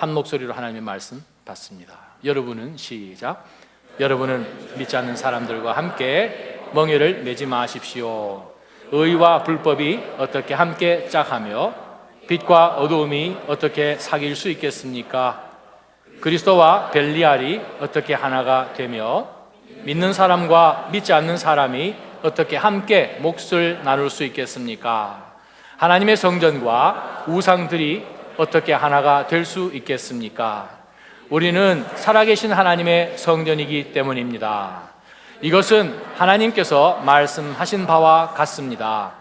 한 목소리로 하나님의 말씀 받습니다. 여러분은 시작. 여러분은 믿지 않는 사람들과 함께 멍에를 매지 마십시오. 의와 불법이 어떻게 함께 짝하며 빛과 어두움이 어떻게 사귈 수 있겠습니까? 그리스도와 벨리알이 어떻게 하나가 되며 믿는 사람과 믿지 않는 사람이 어떻게 함께 몫을 나눌 수 있겠습니까? 하나님의 성전과 우상들이 어떻게 하나가 될 수 있겠습니까? 우리는 살아계신 하나님의 성전이기 때문입니다. 이것은 하나님께서 말씀하신 바와 같습니다.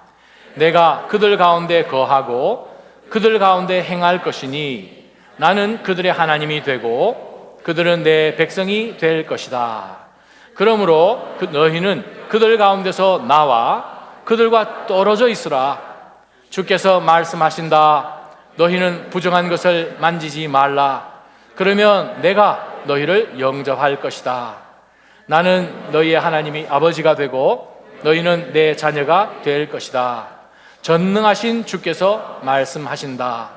내가 그들 가운데 거하고 그들 가운데 행할 것이니 나는 그들의 하나님이 되고 그들은 내 백성이 될 것이다. 그러므로 너희는 그들 가운데서 나와 그들과 떨어져 있으라. 주께서 말씀하신다. 너희는 부정한 것을 만지지 말라. 그러면 내가 너희를 영접할 것이다. 나는 너희의 하나님이 아버지가 되고 너희는 내 자녀가 될 것이다. 전능하신 주께서 말씀하신다.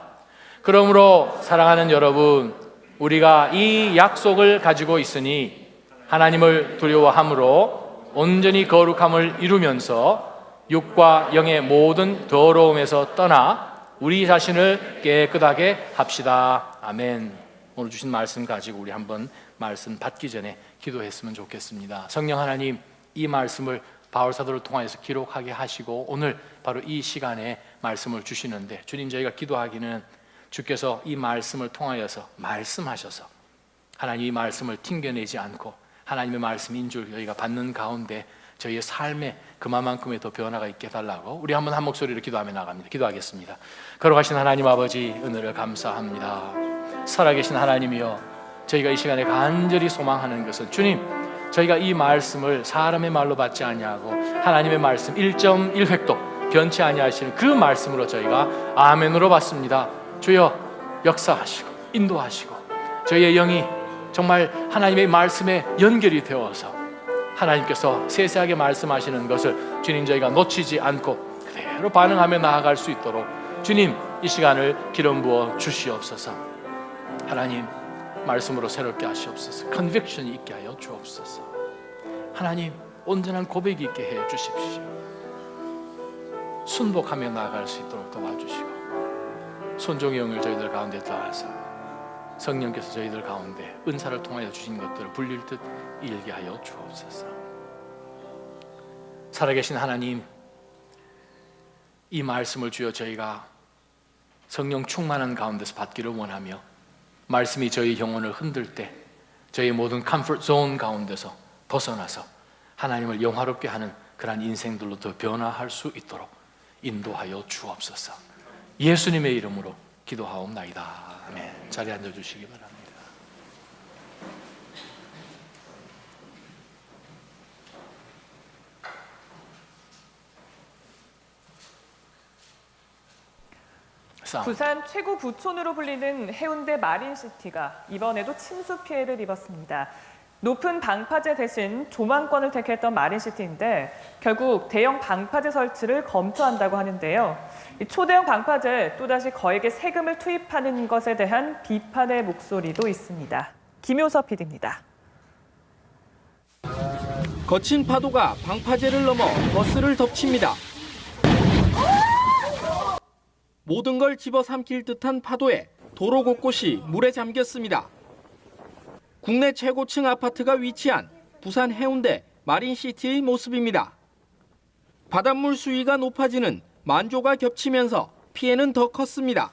그러므로 사랑하는 여러분, 우리가 이 약속을 가지고 있으니 하나님을 두려워함으로 온전히 거룩함을 이루면서 육과 영의 모든 더러움에서 떠나 우리 자신을 깨끗하게 합시다. 아멘. 오늘 주신 말씀 가지고 우리 한번 말씀 받기 전에 기도했으면 좋겠습니다. 성령 하나님, 이 말씀을 바울 사도를 통하여서 기록하게 하시고 오늘 바로 이 시간에 말씀을 주시는데, 주님, 저희가 기도하기는 주께서 이 말씀을 통하여서 말씀하셔서 하나님 이 말씀을 튕겨내지 않고 하나님의 말씀인 줄 저희가 받는 가운데 저희의 삶에 그만큼의 더 변화가 있게 해달라고 우리 한번 한 목소리로 기도하며 나갑니다. 기도하겠습니다. 거룩하신 하나님 아버지, 은혜를 감사합니다. 살아계신 하나님이여, 저희가 이 시간에 간절히 소망하는 것은 주님, 저희가 이 말씀을 사람의 말로 받지 아니하고 하나님의 말씀 1.1획도 변치 아니하시는 그 말씀으로 저희가 아멘으로 받습니다. 주여, 역사하시고 인도하시고 저희의 영이 정말 하나님의 말씀에 연결이 되어서 하나님께서 세세하게 말씀하시는 것을 주님, 저희가 놓치지 않고 그대로 반응하며 나아갈 수 있도록 주님, 이 시간을 기름 부어 주시옵소서. 하나님, 말씀으로 새롭게 하시옵소서. 컨빅션이 있게 하여 주옵소서. 하나님, 온전한 고백이 있게 해 주십시오. 순복하며 나아갈 수 있도록 도와주시고 손종의 영을 저희들 가운데 더하사 성령께서 저희들 가운데 은사를 통하여 주신 것들을 불릴 듯 일게 하여 주옵소서. 살아계신 하나님, 이 말씀을 주여 저희가 성령 충만한 가운데서 받기를 원하며 말씀이 저희 영혼을 흔들 때 저희의 모든 컴포트 존 가운데서 벗어나서 하나님을 영화롭게 하는 그러한 인생들로 더 변화할 수 있도록 인도하여 주옵소서. 예수님의 이름으로 기도하옵나이다. 아멘. 자리에 앉아주시기 바랍니다. 부산 최고 부촌으로 불리는 해운대 마린시티가 이번에도 침수 피해를 입었습니다. 높은 방파제 대신 조망권을 택했던 마린시티인데 결국 대형 방파제 설치를 검토한다고 하는데요. 초대형 방파제 또다시 거액의 세금을 투입하는 것에 대한 비판의 목소리도 있습니다. 김효섭 PD입니다. 거친 파도가 방파제를 넘어 버스를 덮칩니다. 모든 걸 집어삼킬 듯한 파도에 도로 곳곳이 물에 잠겼습니다. 국내 최고층 아파트가 위치한 부산 해운대 마린시티의 모습입니다. 바닷물 수위가 높아지는 만조가 겹치면서 피해는 더 컸습니다.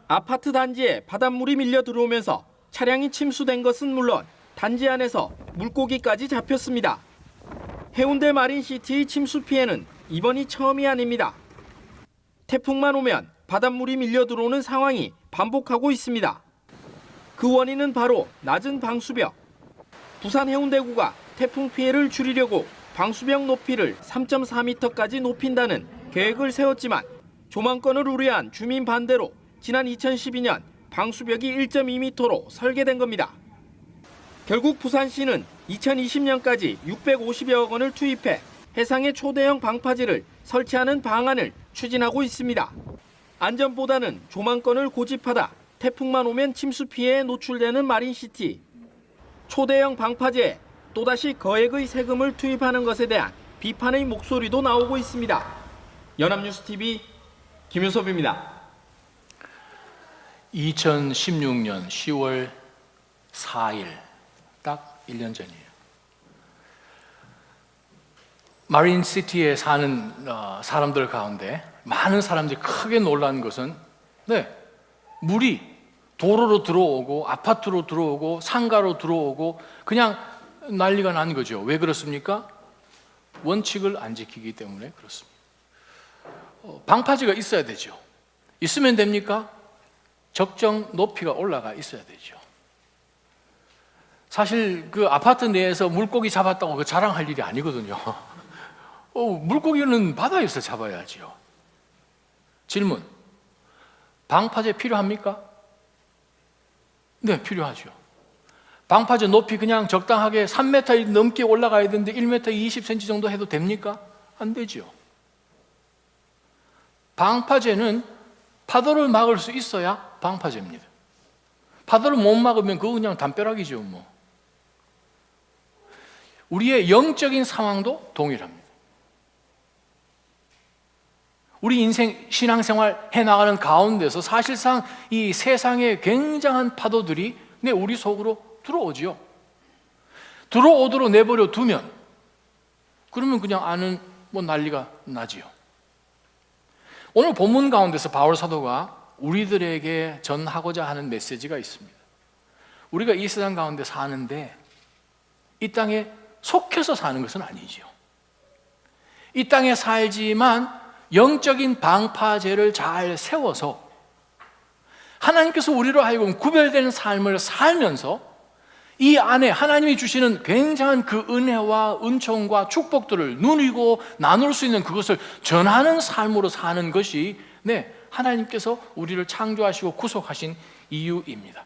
아파트 단지에 바닷물이 밀려 들어오면서 차량이 침수된 것은 물론 단지 안에서 물고기까지 잡혔습니다. 해운대 마린시티의 침수 피해는 이번이 처음이 아닙니다. 태풍만 오면 바닷물이 밀려 들어오는 상황이 반복하고 있습니다. 그 원인은 바로 낮은 방수벽. 부산 해운대구가 태풍 피해를 줄이려고 방수벽 높이를 3.4m까지 높인다는 계획을 세웠지만 조망권을 우려한 주민 반대로 지난 2012년 방수벽이 1.2m로 설계된 겁니다. 결국 부산시는 2020년까지 650여억 원을 투입해 해상에 초대형 방파제를 설치하는 방안을 추진하고 있습니다. 안전보다는 조망권을 고집하다 태풍만 오면 침수 피해에 노출되는 마린시티. 초대형 방파제에 또다시 거액의 세금을 투입하는 것에 대한 비판의 목소리도 나오고 있습니다. 연합뉴스TV 김윤섭입니다. 2016년 10월 4일, 딱 1년 전이에요. 마린시티에 사는 사람들 가운데 많은 사람들이 크게 놀란 것은 물이 도로로 들어오고 아파트로 들어오고 상가로 들어오고 그냥 난리가 난 거죠. 왜 그렇습니까? 원칙을 안 지키기 때문에 그렇습니다. 방파제가 있어야 되죠. 있으면 됩니까? 적정 높이가 올라가 있어야 되죠. 사실 그 아파트 내에서 물고기 잡았다고 그 자랑할 일이 아니거든요. 물고기는 바다에서 잡아야죠. 질문: 방파제 필요합니까? 네, 필요하죠. 방파제 높이 그냥 적당하게 3m 넘게 올라가야 되는데 1m 20cm 정도 해도 됩니까? 안 되죠. 방파제는 파도를 막을 수 있어야 방파제입니다. 파도를 못 막으면 그거 그냥 담벼락이죠, 뭐. 우리의 영적인 상황도 동일합니다. 우리 인생, 신앙생활 해나가는 가운데서 사실상 이 세상의 굉장한 파도들이 우리 속으로 들어오지요. 들어오도록 내버려 두면 그러면 그냥 아는 난리가 나지요. 오늘 본문 가운데서 바울 사도가 우리들에게 전하고자 하는 메시지가 있습니다. 우리가 이 세상 가운데 사는데 이 땅에 속해서 사는 것은 아니지요. 이 땅에 살지만 영적인 방파제를 잘 세워서 하나님께서 우리로 하여금 구별되는 삶을 살면서 이 안에 하나님이 주시는 굉장한 그 은혜와 은총과 축복들을 누리고 나눌 수 있는 그것을 전하는 삶으로 사는 것이 하나님께서 우리를 창조하시고 구속하신 이유입니다.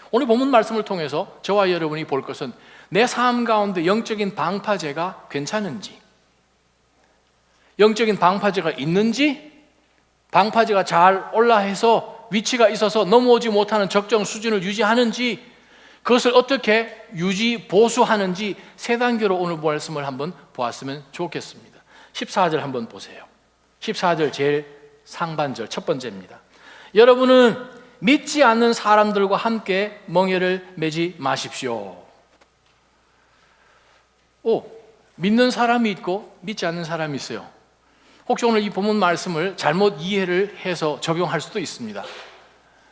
오늘 본문 말씀을 통해서 저와 여러분이 볼 것은 내 삶 가운데 영적인 방파제가 괜찮은지, 영적인 방파제가 있는지, 방파제가 잘 올라해서 위치가 있어서 넘어오지 못하는 적정 수준을 유지하는지, 그것을 어떻게 유지, 보수하는지 세 단계로 오늘 말씀을 한번 보았으면 좋겠습니다. 14절 한번 보세요. 14절 제일 상반절 첫 번째입니다. 여러분은 믿지 않는 사람들과 함께 멍에를 매지 마십시오. 믿는 사람이 있고 믿지 않는 사람이 있어요. 혹시 오늘 이 본문 말씀을 잘못 이해를 해서 적용할 수도 있습니다.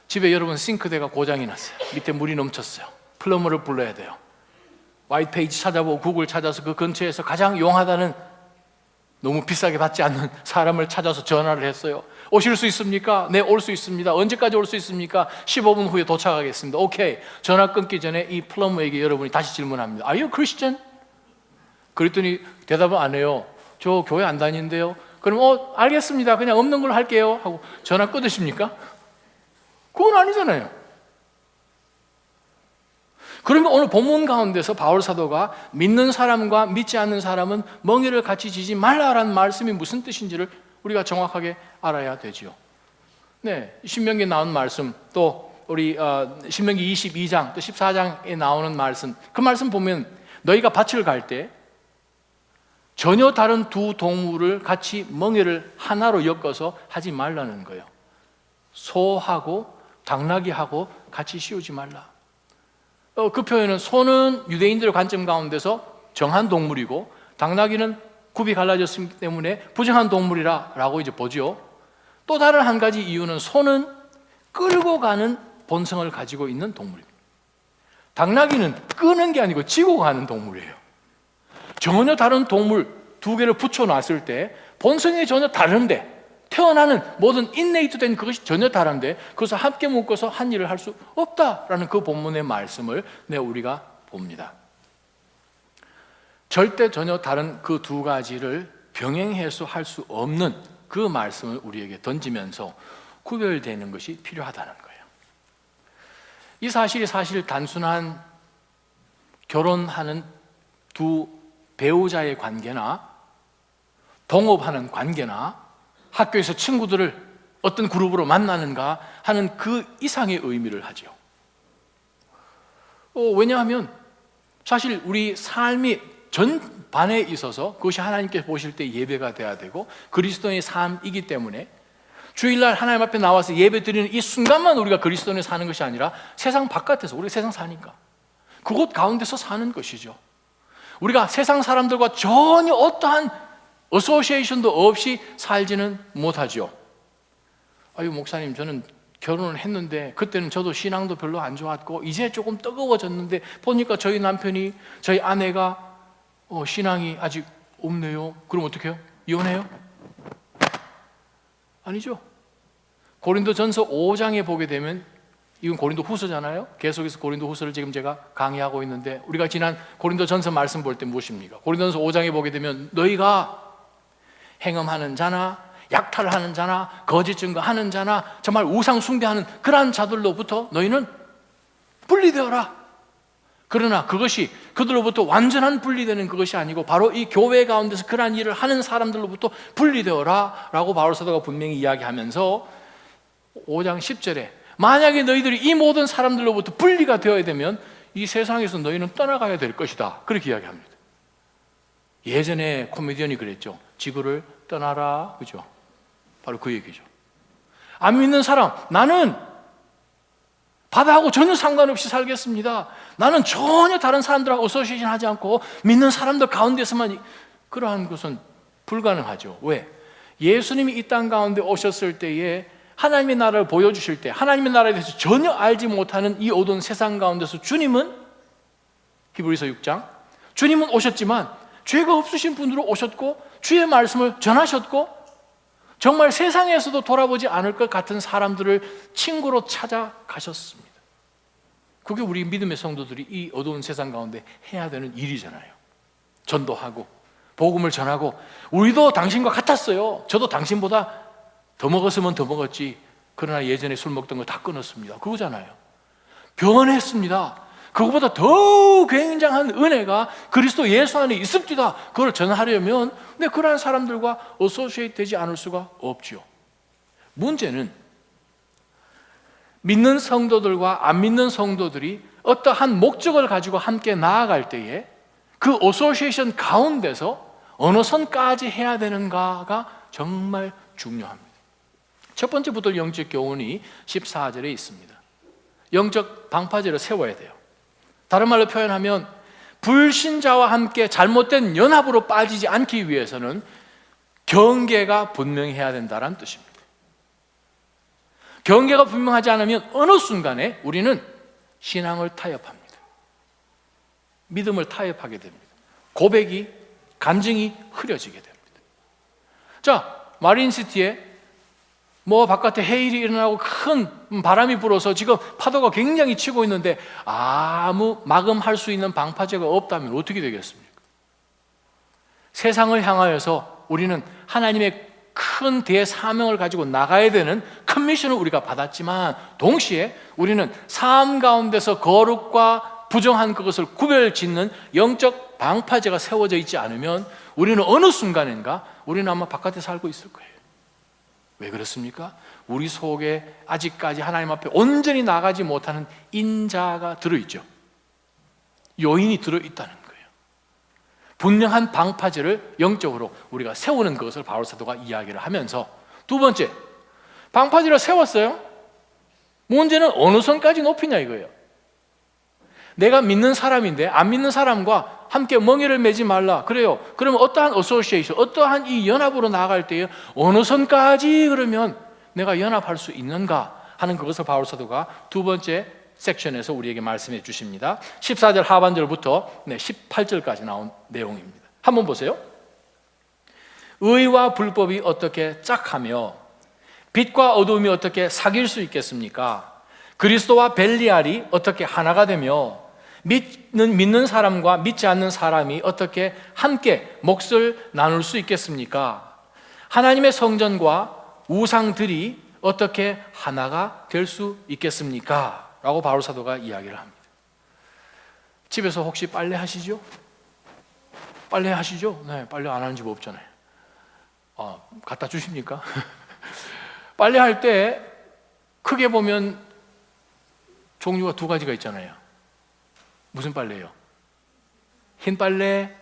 집에 여러분 싱크대가 고장이 났어요. 밑에 물이 넘쳤어요. 플러머를 불러야 돼요. 화이트 페이지 찾아보고 구글 찾아서 그 근처에서 가장 용하다는, 너무 비싸게 받지 않는 사람을 찾아서 전화를 했어요. 오실 수 있습니까? 네, 올 수 있습니다. 언제까지 올 수 있습니까? 15분 후에 도착하겠습니다. 오케이. 전화 끊기 전에 이 플러머에게 여러분이 다시 질문합니다. Are you Christian? 그랬더니 대답을 안 해요. 저 교회 안 다니는데요. 그럼 알겠습니다. 그냥 없는 걸로 할게요 하고 전화 끊으십니까? 그건 아니잖아요. 그러면 오늘 본문 가운데서 바울 사도가 믿는 사람과 믿지 않는 사람은 멍에를 같이 지지 말라라는 말씀이 무슨 뜻인지를 우리가 정확하게 알아야 되지요. 신명기에 나온 말씀, 또 우리 신명기 22장 또 14장에 나오는 말씀, 그 말씀 보면 너희가 밭을 갈 때 전혀 다른 두 동물을 같이 멍에를 하나로 엮어서 하지 말라는 거예요. 소하고 당나귀하고 같이 씌우지 말라. 그 표현은 소는 유대인들의 관점 가운데서 정한 동물이고 당나귀는 굽이 갈라졌기 때문에 부정한 동물이라고 이제 보죠. 또 다른 한 가지 이유는 소는 끌고 가는 본성을 가지고 있는 동물입니다. 당나귀는 끄는 게 아니고 지고 가는 동물이에요. 전혀 다른 동물 두 개를 붙여놨을 때 본성이 전혀 다른데, 태어나는 모든 인네이트된 그것이 전혀 다른데 그것을 함께 묶어서 한 일을 할 수 없다라는 그 본문의 말씀을 우리가 봅니다. 절대 전혀 다른 그 두 가지를 병행해서 할 수 없는 그 말씀을 우리에게 던지면서 구별되는 것이 필요하다는 거예요. 이 사실이 사실 단순한 결혼하는 두 배우자의 관계나 동업하는 관계나 학교에서 친구들을 어떤 그룹으로 만나는가 하는 그 이상의 의미를 하죠. 왜냐하면 사실 우리 삶이 전반에 있어서 그것이 하나님께 보실 때 예배가 돼야 되고 그리스도인의 삶이기 때문에 주일날 하나님 앞에 나와서 예배 드리는 이 순간만 우리가 그리스도인을 사는 것이 아니라 세상 바깥에서 우리가 세상 사니까 그곳 가운데서 사는 것이죠. 우리가 세상 사람들과 전혀 어떠한 어소시에이션도 없이 살지는 못하죠. 아유 목사님, 저는 결혼을 했는데 그때는 저도 신앙도 별로 안 좋았고 이제 조금 뜨거워졌는데 보니까 저희 남편이, 저희 아내가 신앙이 아직 없네요. 그럼 어떻게 해요? 이혼해요? 아니죠. 고린도전서 5장에 보게 되면, 이건 고린도 후서잖아요. 계속해서 고린도 후서를 지금 제가 강의하고 있는데 우리가 지난 고린도전서 말씀 볼 때 무엇입니까? 고린도전서 5장에 보게 되면 너희가 행음하는 자나 약탈하는 자나 거짓 증거하는 자나 정말 우상 숭배하는 그러한 자들로부터 너희는 분리되어라. 그러나 그것이 그들로부터 완전한 분리되는 그것이 아니고 바로 이 교회 가운데서 그러한 일을 하는 사람들로부터 분리되어라 라고 바울 사도가 분명히 이야기하면서 5장 10절에 만약에 너희들이 이 모든 사람들로부터 분리가 되어야 되면 이 세상에서 너희는 떠나가야 될 것이다, 그렇게 이야기합니다. 예전에 코미디언이 그랬죠. 지구를 떠나라, 그죠? 바로 그 얘기죠. 안 믿는 사람, 나는 바다하고 전혀 상관없이 살겠습니다. 나는 전혀 다른 사람들하고 어소시에이션 하지 않고 믿는 사람들 가운데서만, 그러한 것은 불가능하죠. 왜? 예수님이 이 땅 가운데 오셨을 때에 하나님의 나라를 보여주실 때 하나님의 나라에 대해서 전혀 알지 못하는 이 어두운 세상 가운데서 주님은, 히브리서 6장, 주님은 오셨지만 죄가 없으신 분으로 오셨고 주의 말씀을 전하셨고 정말 세상에서도 돌아보지 않을 것 같은 사람들을 친구로 찾아가셨습니다. 그게 우리 믿음의 성도들이 이 어두운 세상 가운데 해야 되는 일이잖아요. 전도하고 복음을 전하고, 우리도 당신과 같았어요. 저도 당신보다 더 먹었으면 더 먹었지, 그러나 예전에 술 먹던 거 다 끊었습니다. 그거잖아요. 변했습니다. 그거보다 더 굉장한 은혜가 그리스도 예수 안에 있습니다. 그걸 전하려면 그러한 사람들과 어소시에이트 되지 않을 수가 없죠. 문제는 믿는 성도들과 안 믿는 성도들이 어떠한 목적을 가지고 함께 나아갈 때에 그 어소시에이션 가운데서 어느 선까지 해야 되는가가 정말 중요합니다. 첫 번째 붙을 영적 교훈이 14절에 있습니다. 영적 방파제를 세워야 돼요. 다른 말로 표현하면 불신자와 함께 잘못된 연합으로 빠지지 않기 위해서는 경계가 분명해야 된다는 뜻입니다. 경계가 분명하지 않으면 어느 순간에 우리는 신앙을 타협합니다. 믿음을 타협하게 됩니다. 고백이, 간증이 흐려지게 됩니다. 자, 마린시티에 바깥에 해일이 일어나고 큰 바람이 불어서 지금 파도가 굉장히 치고 있는데 아무 마금할 수 있는 방파제가 없다면 어떻게 되겠습니까? 세상을 향하여서 우리는 하나님의 큰 대사명을 가지고 나가야 되는 큰 미션을 우리가 받았지만 동시에 우리는 삶 가운데서 거룩과 부정한 그것을 구별짓는 영적 방파제가 세워져 있지 않으면 우리는 어느 순간인가 우리는 아마 바깥에 살고 있을 거예요. 왜 그렇습니까? 우리 속에 아직까지 하나님 앞에 온전히 나가지 못하는 인자가 들어있죠. 요인이 들어있다는 거예요. 분명한 방파제를 영적으로 우리가 세우는 것을 바울 사도가 이야기를 하면서, 두 번째, 방파제를 세웠어요. 문제는 어느 선까지 높이냐 이거예요. 내가 믿는 사람인데 안 믿는 사람과 함께 멍에를 매지 말라. 그래요. 그러면 어떠한 어소시에이션, 어떠한 이 연합으로 나아갈 때에 어느 선까지 그러면 내가 연합할 수 있는가 하는 그것을 바울 사도가 두 번째 섹션에서 우리에게 말씀해 주십니다. 14절 하반절부터 18절까지 나온 내용입니다. 한번 보세요. 의와 불법이 어떻게 짝하며 빛과 어두움이 어떻게 사귈 수 있겠습니까? 그리스도와 벨리알이 어떻게 하나가 되며 믿는 사람과 믿지 않는 사람이 어떻게 함께 몫을 나눌 수 있겠습니까? 하나님의 성전과 우상들이 어떻게 하나가 될 수 있겠습니까? 라고 바울 사도가 이야기를 합니다. 집에서 혹시 빨래 하시죠? 빨래 하시죠? 네, 빨래 안 하는 집 없잖아요. 갖다 주십니까? 빨래할 때 크게 보면 종류가 두 가지가 있잖아요. 무슨 빨래예요? 흰 빨래,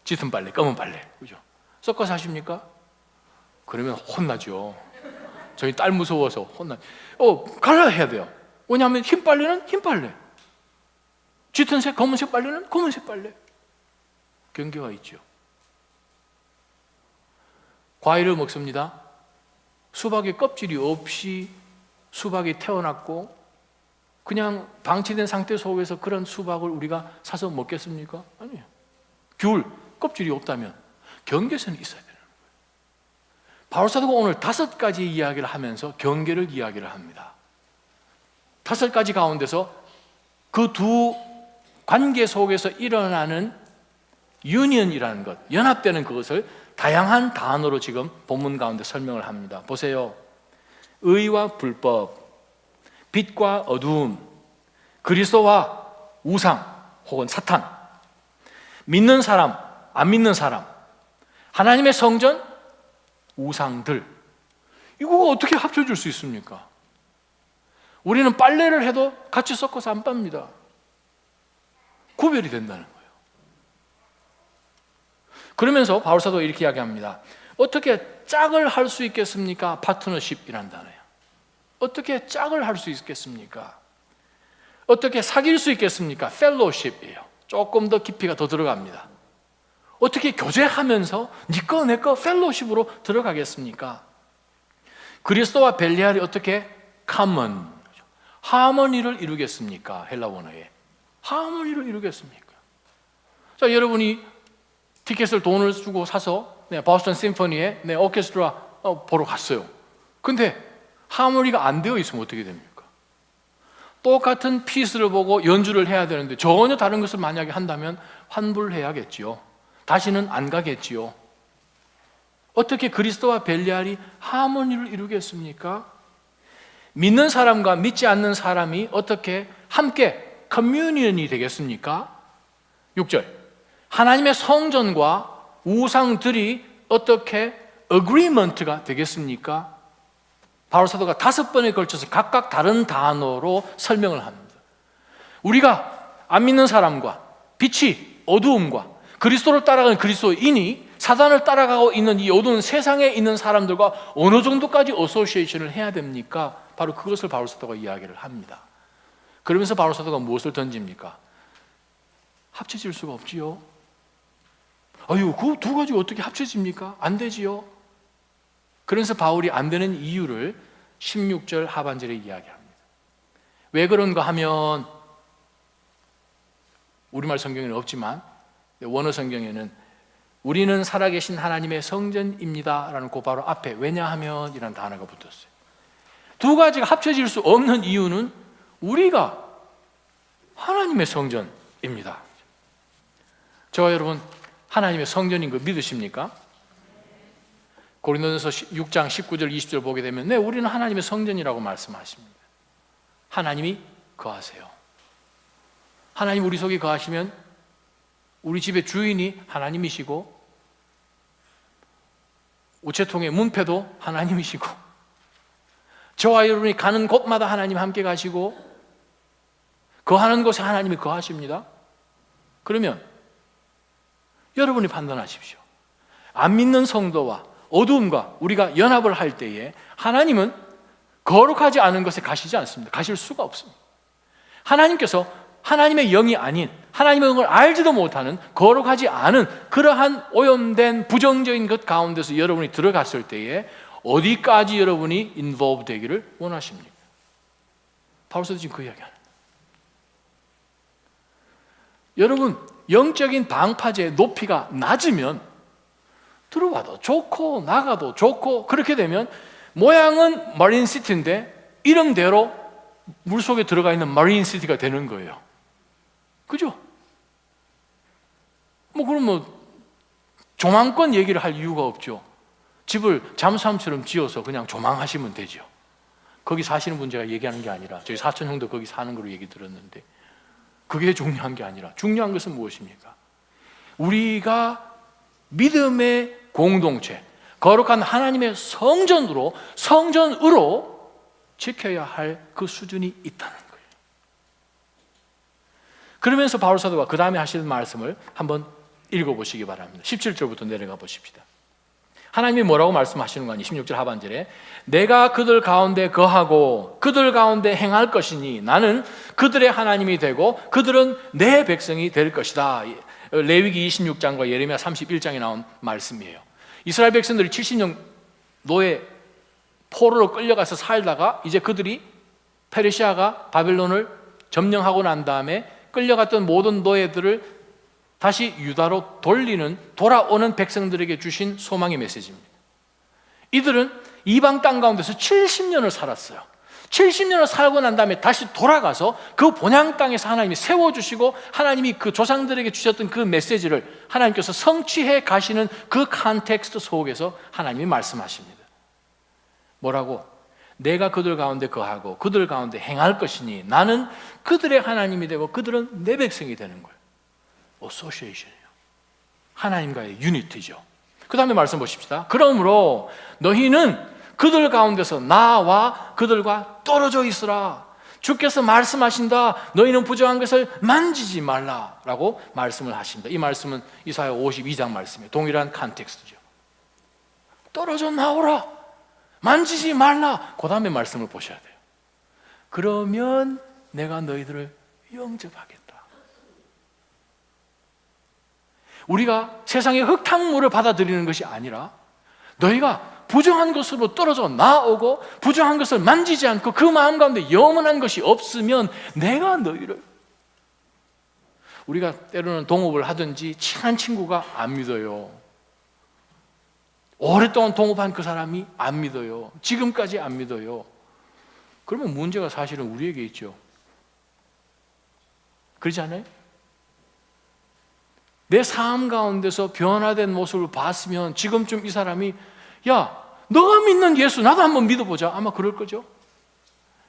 짙은 빨래, 검은 빨래. 그죠? 섞어서 하십니까? 그러면 혼나죠. 저희 딸 무서워서 갈라야 해야 돼요. 왜냐하면 흰 빨래는 흰 빨래, 짙은 색, 검은색 빨래는 검은색 빨래. 경계가 있죠. 과일을 먹습니다. 수박에 껍질이 없이 수박이 태어났고 그냥 방치된 상태 속에서 그런 수박을 우리가 사서 먹겠습니까? 아니에요. 귤 껍질이 없다면 경계선이 있어야 되는 거예요. 바울사도가 오늘 5가지 이야기를 하면서 경계를 이야기를 합니다. 5가지 가운데서 그 두 관계 속에서 일어나는 유니언이라는 것, 연합되는 그것을 다양한 단어로 지금 본문 가운데 설명을 합니다. 보세요. 의와 불법, 빛과 어두움, 그리스도와 우상 혹은 사탄, 믿는 사람, 안 믿는 사람, 하나님의 성전, 우상들. 이거 어떻게 합쳐줄 수 있습니까? 우리는 빨래를 해도 같이 섞어서 안 빱니다. 구별이 된다는 거예요. 그러면서 바울사도 이렇게 이야기합니다. 어떻게 짝을 할 수 있겠습니까? 파트너십이란 단어예요. 어떻게 짝을 할 수 있겠습니까? 어떻게 사귈 수 있겠습니까? 펠로우십이에요. 조금 더 깊이가 더 들어갑니다. 어떻게 교제하면서 니꺼 내꺼 펠로우십으로 들어가겠습니까? 그리스도와 벨리알이 어떻게 카먼, 하모니를 이루겠습니까? 헬라 원어에 하모니를 이루겠습니까? 자, 여러분이 티켓을 돈을 주고 사서 보스턴 심포니에 오케스트라 보러 갔어요. 근데 하모니가 안 되어 있으면 어떻게 됩니까? 똑같은 피스를 보고 연주를 해야 되는데 전혀 다른 것을 만약에 한다면 환불해야겠지요. 다시는 안 가겠지요. 어떻게 그리스도와 벨리알이 하모니를 이루겠습니까? 믿는 사람과 믿지 않는 사람이 어떻게 함께 커뮤니언이 되겠습니까? 6절, 하나님의 성전과 우상들이 어떻게 어그리먼트가 되겠습니까? 바울사도가 5번에 걸쳐서 각각 다른 단어로 설명을 합니다. 우리가 안 믿는 사람과 빛이 어두움과 그리스도를 따라가는 그리스도인이 사단을 따라가고 있는 이 어두운 세상에 있는 사람들과 어느 정도까지 어소시에이션을 해야 됩니까? 바로 그것을 바울사도가 이야기를 합니다. 그러면서 바울사도가 무엇을 던집니까? 합쳐질 수가 없지요. 그 두 가지 어떻게 합쳐집니까? 안 되지요. 그래서 바울이 안 되는 이유를 16절 하반절에 이야기합니다. 왜 그런가 하면 우리말 성경에는 없지만 원어 성경에는 우리는 살아계신 하나님의 성전입니다 라는 그 바로 앞에 왜냐하면 이라는 단어가 붙었어요. 두 가지가 합쳐질 수 없는 이유는 우리가 하나님의 성전입니다. 저와 여러분 하나님의 성전인 거 믿으십니까? 고린도전서 6장 19절 20절 보게 되면 우리는 하나님의 성전이라고 말씀하십니다. 하나님이 거하세요. 하나님 우리 속에 거하시면 우리 집의 주인이 하나님이시고 우체통의 문패도 하나님이시고 저와 여러분이 가는 곳마다 하나님 함께 가시고 거하는 곳에 하나님이 거하십니다. 그러면 여러분이 판단하십시오. 안 믿는 성도와 어두움과 우리가 연합을 할 때에 하나님은 거룩하지 않은 것에 가시지 않습니다. 가실 수가 없습니다. 하나님께서 하나님의 영이 아닌 하나님의 영을 알지도 못하는 거룩하지 않은 그러한 오염된 부정적인 것 가운데서 여러분이 들어갔을 때에 어디까지 여러분이 인볼브 되기를 원하십니까? 바울사도 지금 그 이야기하는 거예요. 여러분 영적인 방파제의 높이가 낮으면 들어와도 좋고 나가도 좋고 그렇게 되면 모양은 마린시티인데 이름대로 물속에 들어가 있는 마린시티가 되는 거예요. 그죠? 그럼 조망권 얘기를 할 이유가 없죠. 집을 잠수함처럼 지어서 그냥 조망하시면 되죠. 거기 사시는 분 제가 얘기하는 게 아니라 저희 사촌 형도 거기 사는 걸로 얘기 들었는데 그게 중요한 게 아니라 중요한 것은 무엇입니까? 우리가 믿음의 공동체, 거룩한 하나님의 성전으로 지켜야 할 그 수준이 있다는 거예요. 그러면서 바울 사도가 그 다음에 하시는 말씀을 한번 읽어보시기 바랍니다. 17절부터 내려가 보십시다. 하나님이 뭐라고 말씀하시는 거 아니? 16절 하반절에 내가 그들 가운데 거하고 그들 가운데 행할 것이니 나는 그들의 하나님이 되고 그들은 내 백성이 될 것이다. 레위기 26장과 예레미야 31장에 나온 말씀이에요. 이스라엘 백성들이 70년 노예 포로로 끌려가서 살다가 이제 그들이 페르시아가 바벨론을 점령하고 난 다음에 끌려갔던 모든 노예들을 다시 유다로 돌아오는 백성들에게 주신 소망의 메시지입니다. 이들은 이방 땅 가운데서 70년을 살았어요. 70년을 살고 난 다음에 다시 돌아가서 그 본향 땅에서 하나님이 세워주시고 하나님이 그 조상들에게 주셨던 그 메시지를 하나님께서 성취해 가시는 그 컨텍스트 속에서 하나님이 말씀하십니다. 뭐라고? 내가 그들 가운데 거하고 그들 가운데 행할 것이니 나는 그들의 하나님이 되고 그들은 내 백성이 되는 거예요. 어소시에이션이에요. 하나님과의 유니티죠. 그 다음에 말씀 보십시다. 그러므로 너희는 그들 가운데서 나와 그들과 떨어져 있으라. 주께서 말씀하신다. 너희는 부정한 것을 만지지 말라라고 말씀을 하십니다. 이 말씀은 이사야 52장 말씀이에요. 동일한 컨텍스트죠. 떨어져 나오라. 만지지 말라. 그 다음에 말씀을 보셔야 돼요. 그러면 내가 너희들을 영접하겠다. 우리가 세상의 흙탕물을 받아들이는 것이 아니라 너희가 부정한 것으로 떨어져 나오고 부정한 것을 만지지 않고 그 마음 가운데 영원한 것이 없으면 내가 너희를, 우리가 때로는 동업을 하든지 친한 친구가 안 믿어요. 오랫동안 동업한 그 사람이 안 믿어요. 지금까지 안 믿어요. 그러면 문제가 사실은 우리에게 있죠. 그렇지 않아요? 내 삶 가운데서 변화된 모습을 봤으면 지금쯤 이 사람이 야, 너가 믿는 예수 나도 한번 믿어보자. 아마 그럴 거죠.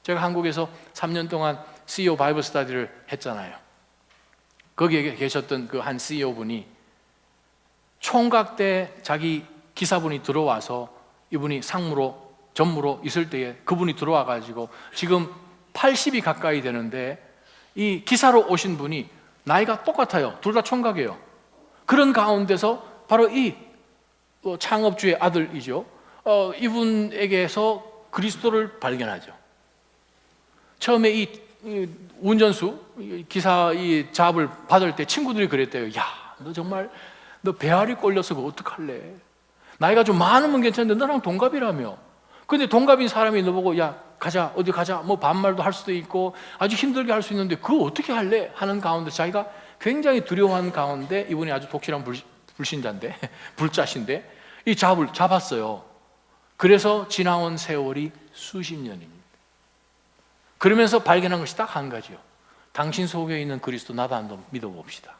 제가 한국에서 3년 동안 CEO 바이블 스터디를 했잖아요. 거기에 계셨던 그 한 CEO 분이 총각 때 자기 기사분이 들어와서 이분이 상무로 전무로 있을 때에 그분이 들어와 가지고 지금 80이 가까이 되는데 이 기사로 오신 분이 나이가 똑같아요. 둘 다 총각이에요. 그런 가운데서 바로 이 창업주의 아들이죠. 이분에게서 그리스도를 발견하죠. 처음에 이 운전수 기사 이 잡을 받을 때 친구들이 그랬대요. 야, 너 정말 너 배알이 꼴려서 그거 어떡할래? 나이가 좀 많으면 괜찮은데 너랑 동갑이라며. 근데 동갑인 사람이 너보고 야 가자 어디 가자 뭐 반말도 할 수도 있고 아주 힘들게 할 수 있는데 그거 어떻게 할래? 하는 가운데 자기가 굉장히 두려워한 가운데 이분이 아주 독실한 불신자인데 불자신데 이 잡을 잡았어요. 그래서 지나온 세월이 수십 년입니다. 그러면서 발견한 것이 딱 한 가지요. 당신 속에 있는 그리스도 나도 한번 믿어봅시다.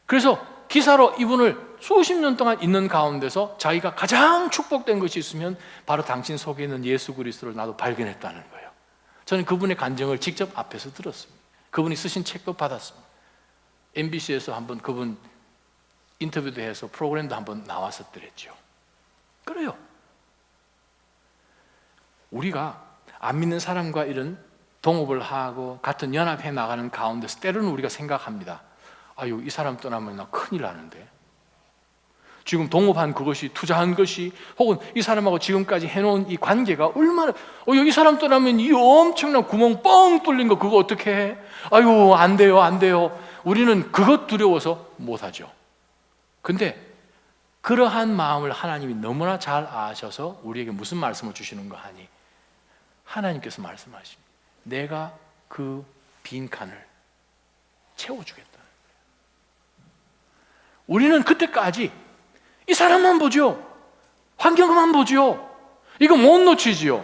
그래서 기사로 이분을 수십 년 동안 있는 가운데서 자기가 가장 축복된 것이 있으면 바로 당신 속에 있는 예수 그리스도를 나도 발견했다는 거예요. 저는 그분의 간증을 직접 앞에서 들었습니다. 그분이 쓰신 책도 받았습니다. MBC에서 한번 그분 인터뷰도 해서 프로그램도 한번 나왔었더랬죠. 그래요. 우리가 안 믿는 사람과 이런 동업을 하고 같은 연합해 나가는 가운데서 때로는 우리가 생각합니다. 아유, 이 사람 떠나면 나 큰일 나는데. 지금 동업한 그것이, 투자한 것이, 혹은 이 사람하고 지금까지 해놓은 이 관계가 얼마나, 이 사람 떠나면 이 엄청난 구멍 뻥 뚫린 거 그거 어떻게 해? 아유, 안 돼요, 안 돼요. 우리는 그것 두려워서 못하죠. 근데 그러한 마음을 하나님이 너무나 잘 아셔서 우리에게 무슨 말씀을 주시는 거 하니? 하나님께서 말씀하십니다. 내가 그 빈칸을 채워주겠다. 우리는 그때까지 이 사람만 보죠. 환경만 보죠. 이거 못 놓치지요.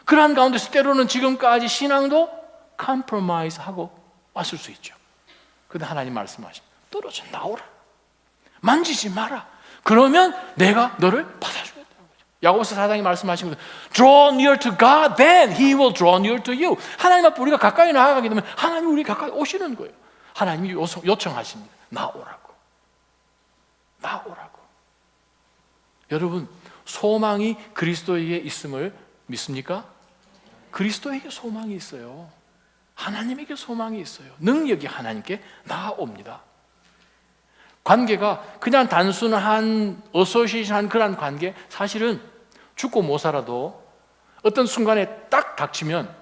그러한 가운데서 때로는 지금까지 신앙도 컴프로마이즈하고 왔을 수 있죠. 그런데 하나님 말씀하십니다. 떨어져 나오라. 만지지 마라. 그러면 내가 너를 받아주겠다는 거죠. 야고보서 4장이 말씀하신 것은 Draw near to God, then He will draw near to you. 하나님 앞에 우리가 가까이 나아가게 되면 하나님이 우리 가까이 오시는 거예요. 하나님이 요청하십니다. 나오라고. 나오라고. 여러분, 소망이 그리스도에게 있음을 믿습니까? 그리스도에게 소망이 있어요. 하나님에게 소망이 있어요. 능력이 하나님께 나옵니다. 관계가 그냥 단순한 어소시에이션한 그런 관계, 사실은 죽고 못 살아도 어떤 순간에 딱 닥치면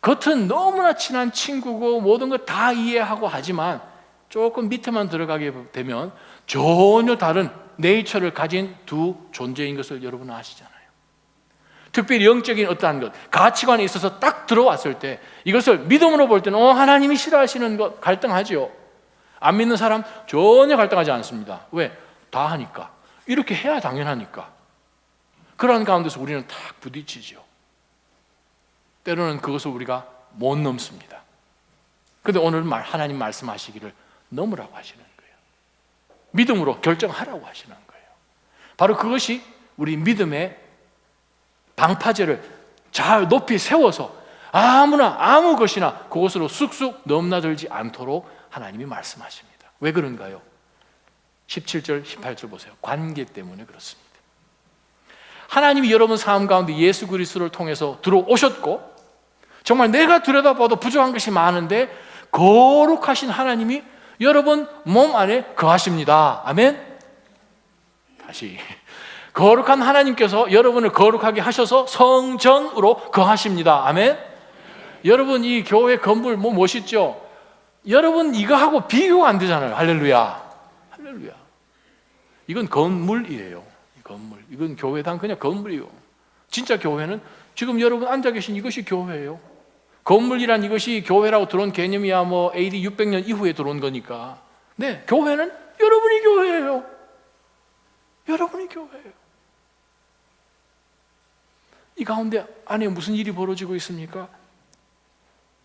겉은 너무나 친한 친구고 모든 것 다 이해하고 하지만 조금 밑에만 들어가게 되면 전혀 다른 네이처를 가진 두 존재인 것을 여러분은 아시잖아요. 특별히 영적인 어떠한 것, 가치관에 있어서 딱 들어왔을 때 이것을 믿음으로 볼 때는 하나님이 싫어하시는 것 갈등하지요. 안 믿는 사람 전혀 갈등하지 않습니다. 왜? 다 하니까. 이렇게 해야 당연하니까. 그러한 가운데서 우리는 탁 부딪히죠. 때로는 그것을 우리가 못 넘습니다. 그런데 오늘 하나님 말씀하시기를 넘으라고 하시는 거예요. 믿음으로 결정하라고 하시는 거예요. 바로 그것이 우리 믿음의 방파제를 잘 높이 세워서 아무나 아무 것이나 그것으로 쑥쑥 넘나들지 않도록 하나님이 말씀하십니다. 왜 그런가요? 17절, 18절 보세요. 관계 때문에 그렇습니다. 하나님이 여러분 삶 가운데 예수 그리스도를 통해서 들어오셨고 정말 내가 들여다봐도 부족한 것이 많은데 거룩하신 하나님이 여러분 몸 안에 거하십니다. 아멘? 다시 거룩한 하나님께서 여러분을 거룩하게 하셔서 성전으로 거하십니다. 아멘? 여러분 이 교회 건물 멋있죠? 여러분 이거하고 비교가 안 되잖아요. 할렐루야. 할렐루야. 이건 건물이에요. 건물. 이건 교회당 그냥 건물이요. 진짜 교회는 지금 여러분 앉아 계신 이것이 교회예요. 건물이란 이것이 교회라고 들어온 개념이야 뭐 AD 600년 이후에 들어온 거니까. 네, 교회는 여러분이 교회예요. 여러분이 교회예요. 이 가운데 안에 무슨 일이 벌어지고 있습니까?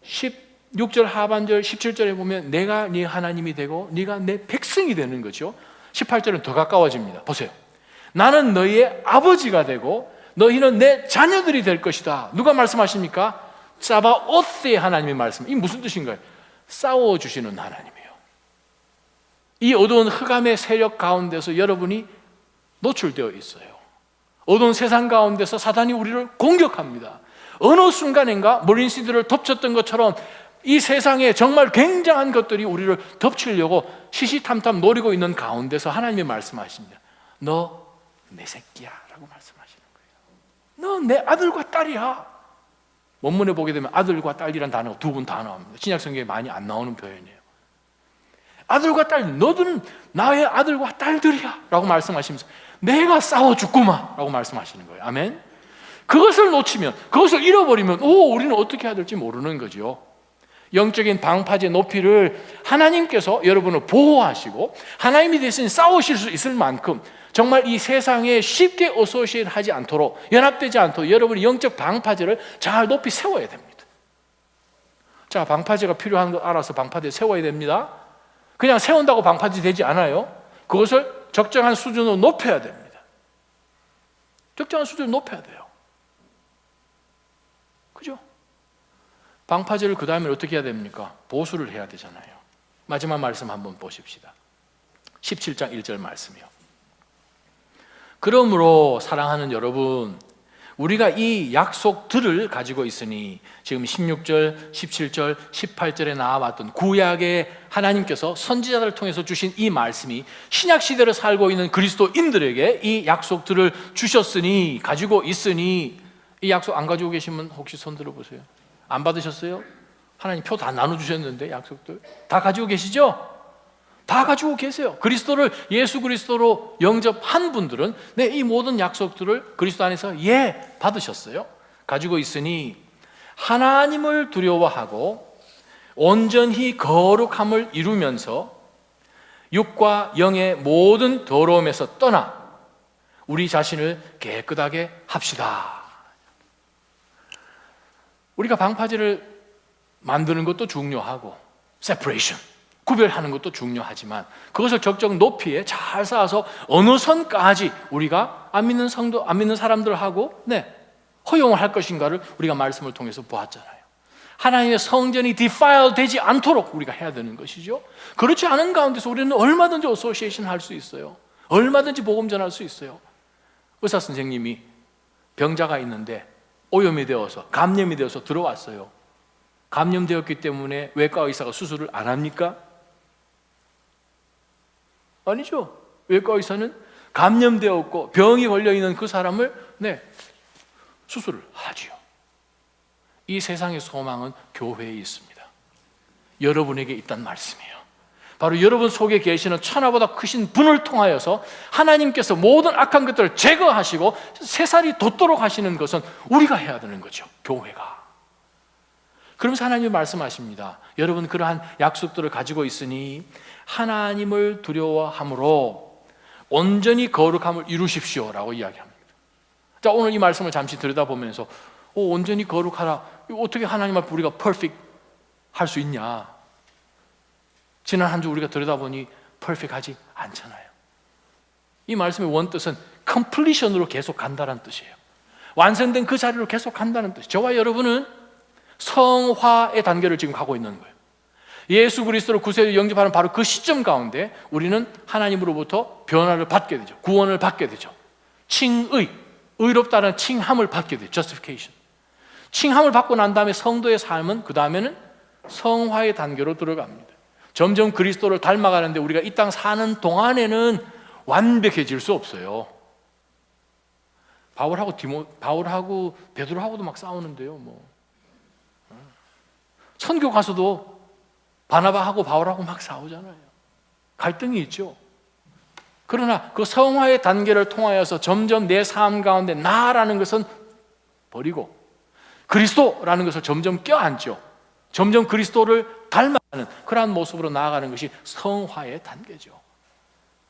16절 하반절 17절에 보면 내가 네 하나님이 되고 네가 내 백성이 되는 거죠. 18절은 더 가까워집니다. 보세요. 나는 너희의 아버지가 되고 너희는 내 자녀들이 될 것이다. 누가 말씀하십니까? 사바오스의 하나님이 말씀. 이게 무슨 뜻인가요? 싸워주시는 하나님이에요. 이 어두운 흑암의 세력 가운데서 여러분이 노출되어 있어요. 어두운 세상 가운데서 사단이 우리를 공격합니다. 어느 순간인가 머린시드를 덮쳤던 것처럼 이 세상에 정말 굉장한 것들이 우리를 덮치려고 시시탐탐 노리고 있는 가운데서 하나님이 말씀하십니다. 너 내 새끼야 라고 말씀하시는 거예요. 너 내 아들과 딸이야. 원문에 보게 되면 아들과 딸이란 단어가 두 번 다 나옵니다. 신약 성경에 많이 안 나오는 표현이에요. 아들과 딸, 너들은 나의 아들과 딸들이야 라고 말씀하시면서 내가 싸워 죽구만 라고 말씀하시는 거예요. 아멘. 그것을 놓치면, 그것을 잃어버리면 우리는 어떻게 해야 될지 모르는 거죠. 영적인 방파제 높이를 하나님께서 여러분을 보호하시고 하나님이 대신 싸우실 수 있을 만큼 정말 이 세상에 쉽게 어소시에이트 하지 않도록, 연합되지 않도록 여러분이 영적 방파제를 잘 높이 세워야 됩니다. 자, 방파제가 필요한 거 알아서 방파제 세워야 됩니다. 그냥 세운다고 방파제 되지 않아요. 그것을 적정한 수준으로 높여야 됩니다. 적정한 수준으로 높여야 돼요. 그죠? 방파제를 그 다음에 어떻게 해야 됩니까? 보수를 해야 되잖아요. 마지막 말씀 한번 보십시다. 17장 1절 말씀이요. 그러므로 사랑하는 여러분, 우리가 이 약속들을 가지고 있으니 지금 16절, 17절, 18절에 나와봤던 구약의 하나님께서 선지자들을 통해서 주신 이 말씀이 신약 시대를 살고 있는 그리스도인들에게 이 약속들을 주셨으니, 가지고 있으니, 이 약속 안 가지고 계시면 혹시 손 들어보세요. 안 받으셨어요? 하나님 표 다 나눠주셨는데 약속들 다 가지고 계시죠? 다 가지고 계세요. 그리스도를 예수 그리스도로 영접한 분들은 이 모든 약속들을 그리스도 안에서 받으셨어요. 가지고 있으니 하나님을 두려워하고 온전히 거룩함을 이루면서 육과 영의 모든 더러움에서 떠나 우리 자신을 깨끗하게 합시다. 우리가 방파제를 만드는 것도 중요하고 separation, 구별하는 것도 중요하지만 그것을 적정 높이에 잘 쌓아서 어느 선까지 우리가 안 믿는 성도, 안 믿는 사람들하고 허용을 할 것인가를 우리가 말씀을 통해서 보았잖아요. 하나님의 성전이 defile 되지 않도록 우리가 해야 되는 것이죠. 그렇지 않은 가운데서 우리는 얼마든지 어소시에이션 할 수 있어요. 얼마든지 복음 전할 수 있어요. 의사 선생님이 병자가 있는데 오염이 되어서 감염이 되어서 들어왔어요. 감염되었기 때문에 외과 의사가 수술을 안 합니까? 아니죠. 외과 의사는 감염되었고 병이 걸려있는 그 사람을 수술을 하지요. 이 세상의 소망은 교회에 있습니다. 여러분에게 있단 말씀이에요. 바로 여러분 속에 계시는 천하보다 크신 분을 통하여서 하나님께서 모든 악한 것들을 제거하시고 새살이 돋도록 하시는 것은 우리가 해야 되는 거죠. 교회가. 그러면서 하나님이 말씀하십니다. 여러분 그러한 약속들을 가지고 있으니 하나님을 두려워함으로 온전히 거룩함을 이루십시오 라고 이야기합니다. 자, 오늘 이 말씀을 잠시 들여다보면서 온전히 거룩하라, 어떻게 하나님 앞에 우리가 퍼펙트 할 수 있냐? 지난 한 주 우리가 들여다보니 퍼펙트하지 않잖아요. 이 말씀의 원뜻은 completion으로 계속 간다는 뜻이에요. 완성된 그 자리로 계속 간다는 뜻이에요. 저와 여러분은 성화의 단계를 지금 가고 있는 거예요. 예수 그리스도를 구세주로 영접하는 바로 그 시점 가운데 우리는 하나님으로부터 변화를 받게 되죠. 구원을 받게 되죠. 칭의, 의롭다는 칭함을 받게 되죠. justification. 칭함을 받고 난 다음에 성도의 삶은 그 다음에는 성화의 단계로 들어갑니다. 점점 그리스도를 닮아가는데 우리가 이 땅 사는 동안에는 완벽해질 수 없어요. 바울하고 베드로하고도 막 싸우는데요. 선교 가서도 바나바하고 바울하고 막 싸우잖아요. 갈등이 있죠. 그러나 그 성화의 단계를 통하여서 점점 내 삶 가운데 나라는 것은 버리고 그리스도라는 것을 점점 껴안죠. 점점 그리스도를 닮아가는 그러한 모습으로 나아가는 것이 성화의 단계죠.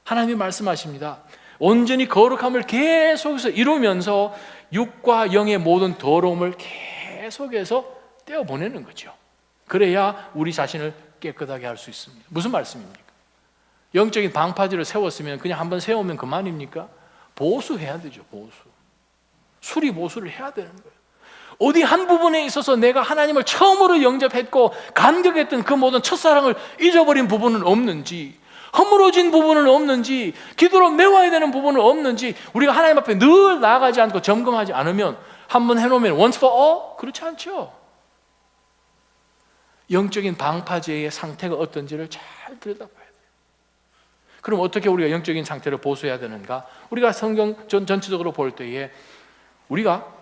하나님이 말씀하십니다. 온전히 거룩함을 계속해서 이루면서 육과 영의 모든 더러움을 계속해서 떼어보내는 거죠. 그래야 우리 자신을 깨끗하게 할 수 있습니다. 무슨 말씀입니까? 영적인 방파제를 세웠으면 그냥 한번 세우면 그만입니까? 보수해야 되죠. 수리 보수를 해야 되는 거예요. 어디 한 부분에 있어서 내가 하나님을 처음으로 영접했고 감격했던 그 모든 첫사랑을 잊어버린 부분은 없는지, 허물어진 부분은 없는지, 기도로 메워야 되는 부분은 없는지 우리가 하나님 앞에 늘 나아가지 않고 점검하지 않으면 한번 해놓으면 once for all? 그렇지 않죠. 영적인 방파제의 상태가 어떤지를 잘 들여다봐야 돼요. 그럼 어떻게 우리가 영적인 상태를 보수해야 되는가? 우리가 성경 전체적으로 볼 때에 우리가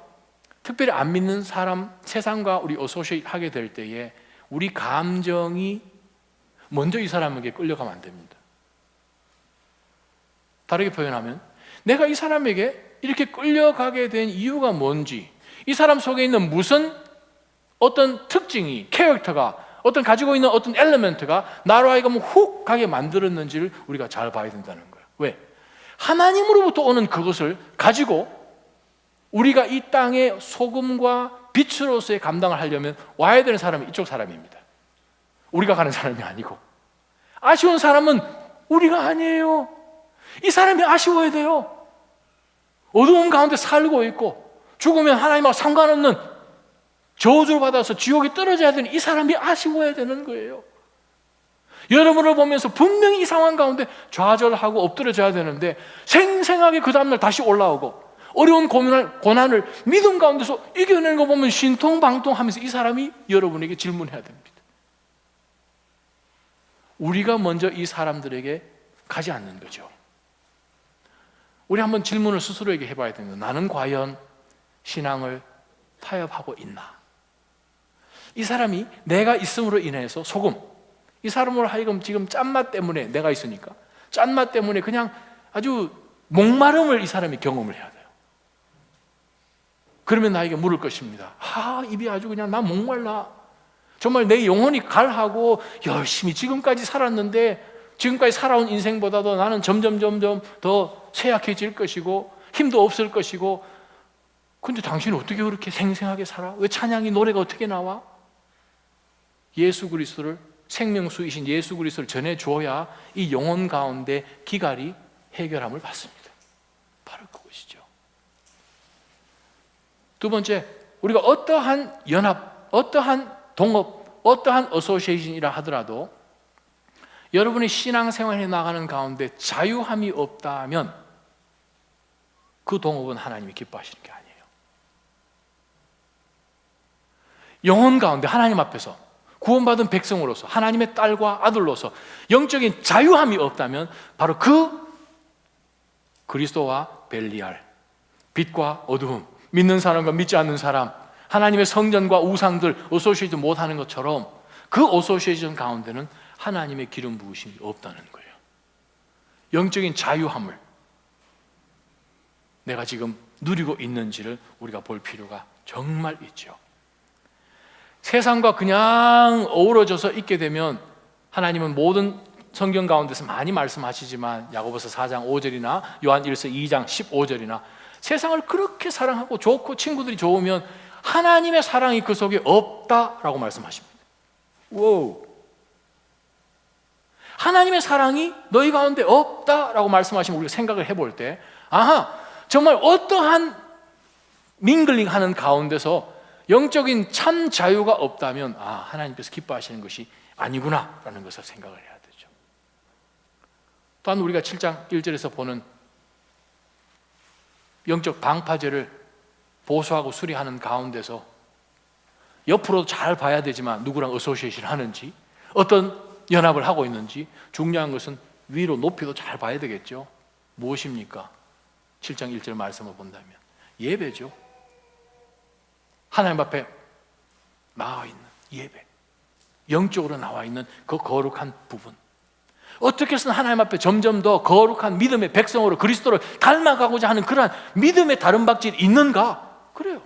특별히 안 믿는 사람, 세상과 우리 어소시에이트 하게 될 때에 우리 감정이 먼저 이 사람에게 끌려가면 안 됩니다. 다르게 표현하면 내가 이 사람에게 이렇게 끌려가게 된 이유가 뭔지, 이 사람 속에 있는 무슨 어떤 특징이, 캐릭터가, 어떤 가지고 있는 어떤 엘리멘트가 나로 하여금 훅 가게 만들었는지를 우리가 잘 봐야 된다는 거예요. 왜? 하나님으로부터 오는 그것을 가지고 우리가 이 땅의 소금과 빛으로서의 감당을 하려면 와야 되는 사람은 이쪽 사람입니다. 우리가 가는 사람이 아니고. 아쉬운 사람은 우리가 아니에요. 이 사람이 아쉬워야 돼요. 어두운 가운데 살고 있고 죽으면 하나님하고 상관없는 저주를 받아서 지옥에 떨어져야 되는 이 사람이 아쉬워야 되는 거예요. 여러분을 보면서 분명히 이 상황 가운데 좌절하고 엎드려져야 되는데 생생하게 그 다음날 다시 올라오고 어려운 고난을 믿음 가운데서 이겨내는 거 보면 신통방통하면서 이 사람이 여러분에게 질문해야 됩니다. 우리가 먼저 이 사람들에게 가지 않는 거죠. 우리 한번 질문을 스스로에게 해봐야 됩니다. 나는 과연 신앙을 타협하고 있나? 이 사람이 내가 있음으로 인해서 소금, 이 사람으로 하여금 지금 짠맛 때문에 내가 있으니까 짠맛 때문에 그냥 아주 목마름을 이 사람이 경험을 해야 돼요. 그러면 나에게 물을 것입니다. 입이 아주 그냥 나 목말라. 정말 내 영혼이 갈하고 열심히 지금까지 살았는데 지금까지 살아온 인생보다도 나는 점점 더 쇠약해질 것이고 힘도 없을 것이고, 근데 당신은 어떻게 그렇게 생생하게 살아? 왜 찬양이 노래가 어떻게 나와? 예수 그리스도를, 생명수이신 예수 그리스도를 전해줘야 이 영혼 가운데 기갈이 해결함을 받습니다. 바로 그것이죠. 두 번째, 우리가 어떠한 연합, 어떠한 동업, 어떠한 어소시에이션이라 하더라도 여러분이 신앙생활에 나가는 가운데 자유함이 없다면 그 동업은 하나님이 기뻐하시는 게 아니에요. 영혼 가운데 하나님 앞에서 구원받은 백성으로서 하나님의 딸과 아들로서 영적인 자유함이 없다면 바로 그 그리스도와 벨리알, 빛과 어두움, 믿는 사람과 믿지 않는 사람, 하나님의 성전과 우상들 어소시에이트 못하는 것처럼 그 어소시에이션 가운데는 하나님의 기름 부으심이 없다는 거예요. 영적인 자유함을 내가 지금 누리고 있는지를 우리가 볼 필요가 정말 있죠. 세상과 그냥 어우러져서 있게 되면 하나님은 모든 성경 가운데서 많이 말씀하시지만 야고보서 4장 5절이나 요한 1서 2장 15절이나 세상을 그렇게 사랑하고 좋고 친구들이 좋으면 하나님의 사랑이 그 속에 없다라고 말씀하십니다. 와우. 하나님의 사랑이 너희 가운데 없다라고 말씀하시면 우리가 생각을 해볼 때 아하, 정말 어떠한 밍글링하는 가운데서 영적인 참 자유가 없다면 하나님께서 기뻐하시는 것이 아니구나라는 것을 생각을 해야 되죠. 또한 우리가 7장 1절에서 보는 영적 방파제를 보수하고 수리하는 가운데서 옆으로 잘 봐야 되지만 누구랑 어소시에이션 하는지 어떤 연합을 하고 있는지 중요한 것은 위로 높이도 잘 봐야 되겠죠. 무엇입니까? 7장 1절 말씀을 본다면 예배죠. 하나님 앞에 나와 있는 예배, 영적으로 나와 있는 그 거룩한 부분, 어떻게 해서는 하나님 앞에 점점 더 거룩한 믿음의 백성으로 그리스도를 닮아가고자 하는 그러한 믿음의 다른 박질이 있는가? 그래요.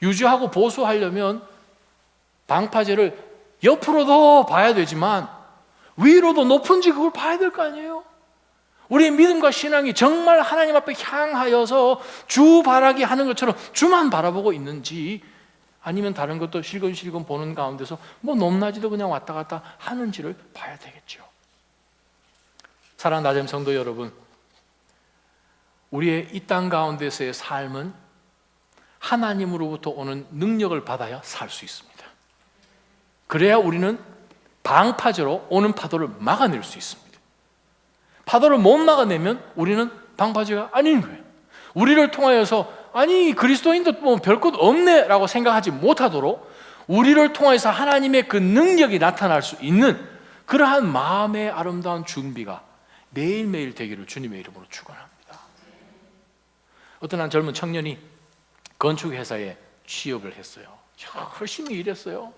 유지하고 보수하려면 방파제를 옆으로도 봐야 되지만 위로도 높은지 그걸 봐야 될 거 아니에요. 우리의 믿음과 신앙이 정말 하나님 앞에 향하여서 주 바라기 하는 것처럼 주만 바라보고 있는지 아니면 다른 것도 실근실근 보는 가운데서 뭐 높낮이도 그냥 왔다 갔다 하는지를 봐야 되겠죠. 사랑하는 나잼 성도 여러분, 우리의 이 땅 가운데서의 삶은 하나님으로부터 오는 능력을 받아야 살 수 있습니다. 그래야 우리는 방파제로 오는 파도를 막아낼 수 있습니다. 파도를 못 막아내면 우리는 방파제가 아닌 거예요. 우리를 통하여서 아니 그리스도인도 뭐 별것 없네 라고 생각하지 못하도록 우리를 통해서 하나님의 그 능력이 나타날 수 있는 그러한 마음의 아름다운 준비가 매일매일 되기를 주님의 이름으로 축원합니다. 어떤 한 젊은 청년이 건축회사에 취업을 했어요. 열심히 일했어요.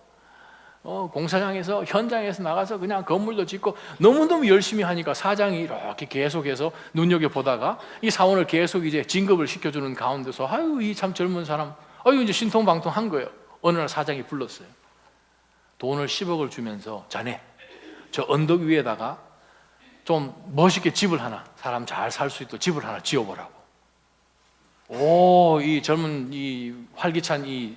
공사장에서 현장에서 나가서 그냥 건물도 짓고 너무너무 열심히 하니까 사장이 이렇게 계속해서 눈여겨보다가 이 사원을 계속 이제 진급을 시켜주는 가운데서 아유 이 참 젊은 사람 이제 신통방통한 거예요. 어느 날 사장이 불렀어요. 돈을 10억을 주면서 자네 저 언덕 위에다가 좀 멋있게 집을 하나 사람 잘 살 수 있도록 집을 하나 지어보라고. 이 젊은 이 활기찬 이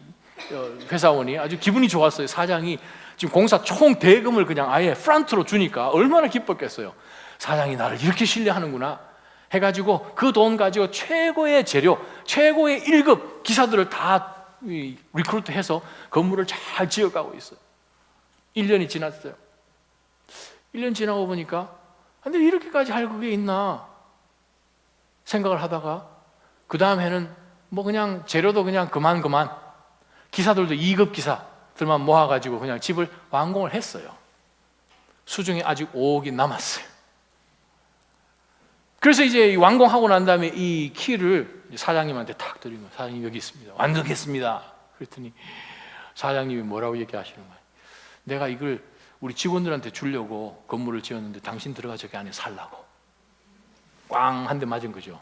회사원이 아주 기분이 좋았어요. 사장이 지금 공사 총 대금을 그냥 아예 프런트로 주니까 얼마나 기뻤겠어요. 사장이 나를 이렇게 신뢰하는구나 해가지고 그 돈 가지고 최고의 재료, 최고의 1급 기사들을 다 리크루트해서 건물을 잘 지어가고 있어요. 1년이 지났어요. 1년 지나고 보니까 근데 이렇게까지 할 그게 있나 생각을 하다가 그 다음 해는 뭐 그냥 재료도 그냥 그만 기사들도 2급 기사들만 모아가지고 그냥 집을 완공을 했어요. 수중에 아직 5억이 남았어요. 그래서 이제 완공하고 난 다음에 이 키를 사장님한테 탁 드리면 사장님 여기 있습니다. 완성했습니다. 그랬더니 사장님이 뭐라고 얘기하시는 거예요? 내가 이걸 우리 직원들한테 주려고 건물을 지었는데 당신 들어가 저기 안에 살라고. 꽝 한 대 맞은 거죠.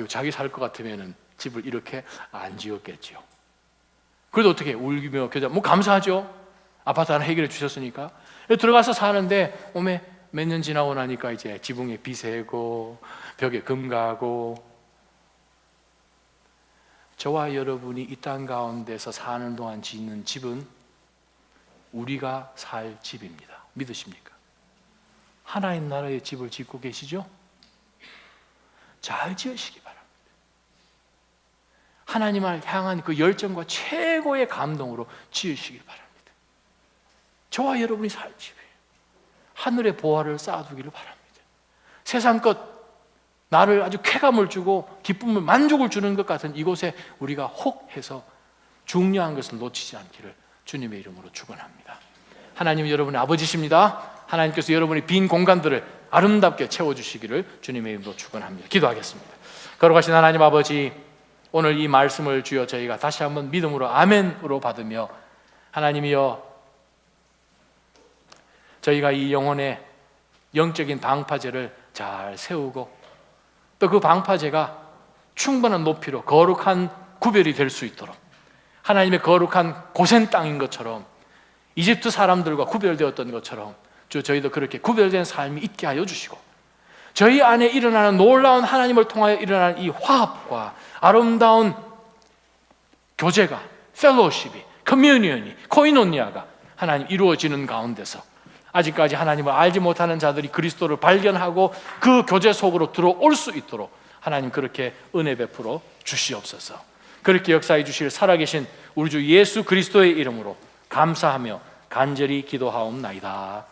자기 살 것 같으면은 집을 이렇게 안 지었겠지요. 그래도 어떻게 울기며 겨자 뭐 감사하죠. 아파트 하나 해결해 주셨으니까 들어가서 사는데 몇 년 지나고 나니까 이제 지붕에 비 새고 벽에 금 가고. 저와 여러분이 이 땅 가운데서 사는 동안 짓는 집은 우리가 살 집입니다. 믿으십니까? 하나님 나라의 집을 짓고 계시죠? 잘 지으시기 바랍니다. 하나님을 향한 그 열정과 최고의 감동으로 지으시길 바랍니다. 저와 여러분이 살 집에 하늘의 보화를 쌓아두기를 바랍니다. 세상 것, 나를 아주 쾌감을 주고 기쁨을, 만족을 주는 것 같은 이곳에 우리가 혹 해서 중요한 것을 놓치지 않기를 주님의 이름으로 축원합니다. 하나님 여러분의 아버지십니다. 하나님께서 여러분의 빈 공간들을 아름답게 채워주시기를 주님의 이름으로 축원합니다. 기도하겠습니다. 거룩하신 하나님 아버지, 오늘 이 말씀을 주여 저희가 다시 한번 믿음으로 아멘으로 받으며, 하나님이여, 저희가 이 영혼의 영적인 방파제를 잘 세우고 또 그 방파제가 충분한 높이로 거룩한 구별이 될 수 있도록, 하나님의 거룩한 고센 땅인 것처럼, 이집트 사람들과 구별되었던 것처럼 주 저희도 그렇게 구별된 삶이 있게 하여 주시고, 저희 안에 일어나는 놀라운 하나님을 통하여 일어나는 이 화합과 아름다운 교제가, 펠로우십이, 커뮤니언이, 코이노니아가 하나님 이루어지는 가운데서 아직까지 하나님을 알지 못하는 자들이 그리스도를 발견하고 그 교제 속으로 들어올 수 있도록 하나님 그렇게 은혜 베풀어 주시옵소서. 그렇게 역사해 주실 살아계신 우리 주 예수 그리스도의 이름으로 감사하며 간절히 기도하옵나이다.